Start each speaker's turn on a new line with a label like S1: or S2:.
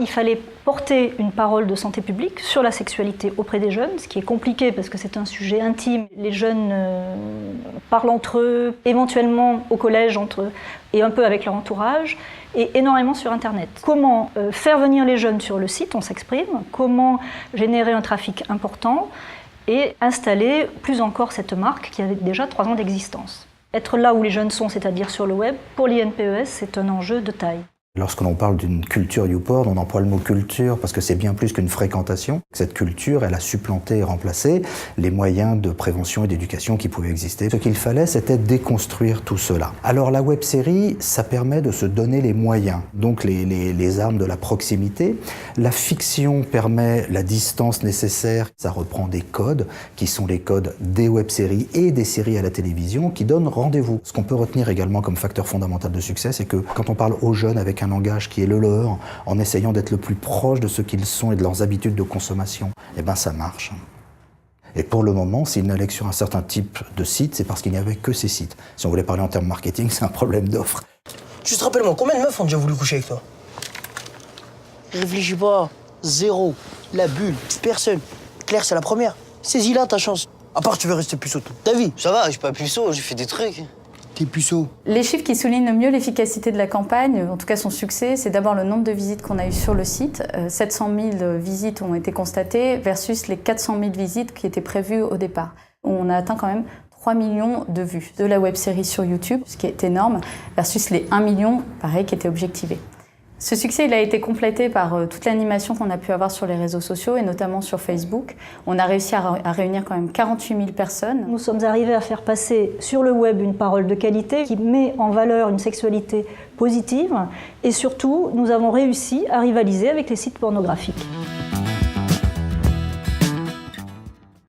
S1: Il fallait porter une parole de santé publique sur la sexualité auprès des jeunes, ce qui est compliqué parce que c'est un sujet intime. Les jeunes parlent entre eux, éventuellement au collège entre eux et un peu avec leur entourage, et énormément sur Internet. Comment faire venir les jeunes sur le site, on s'exprime, comment générer un trafic important et installer plus encore cette marque qui avait déjà 3 ans d'existence. Être là où les jeunes sont, c'est-à-dire sur le web, pour l'INPES, c'est un enjeu de taille.
S2: Lorsque l'on parle d'une culture YouPorn, on emploie le mot culture parce que c'est bien plus qu'une fréquentation. Cette culture, elle a supplanté et remplacé les moyens de prévention et d'éducation qui pouvaient exister. Ce qu'il fallait, c'était déconstruire tout cela. Alors la web-série, ça permet de se donner les moyens, donc les armes de la proximité. La fiction permet la distance nécessaire. Ça reprend des codes qui sont les codes des web-séries et des séries à la télévision qui donnent rendez-vous. Ce qu'on peut retenir également comme facteur fondamental de succès, c'est que quand on parle aux jeunes avec un langage qui est le leur, en essayant d'être le plus proche de ce qu'ils sont et de leurs habitudes de consommation, eh ben ça marche. Et pour le moment, s'ils n'allaient que sur un certain type de site, c'est parce qu'il n'y avait que ces sites. Si on voulait parler en termes marketing, c'est un problème d'offre.
S3: Juste rappelle-moi, combien de meufs ont déjà voulu coucher avec toi? Réfléchis pas. 0. La bulle. Personne. Claire, c'est la première. Saisis-la, ta chance. À part, tu veux rester puceau toute ta vie.
S4: Ça va, je suis pas puceau, j'ai fait des trucs.
S3: T'es puceau.
S5: Les chiffres qui soulignent le mieux l'efficacité de la campagne, en tout cas son succès, c'est d'abord le nombre de visites qu'on a eues sur le site. 700 000 visites ont été constatées versus les 400 000 visites qui étaient prévues au départ. On a atteint quand même 3 millions de vues de la web-série sur YouTube, ce qui est énorme, versus les 1 million, pareil, qui étaient objectivés. Ce succès, il a été complété par toute l'animation qu'on a pu avoir sur les réseaux sociaux et notamment sur Facebook. On a réussi à réunir quand même 48 000 personnes.
S1: Nous sommes arrivés à faire passer sur le web une parole de qualité qui met en valeur une sexualité positive et surtout, nous avons réussi à rivaliser avec les sites pornographiques.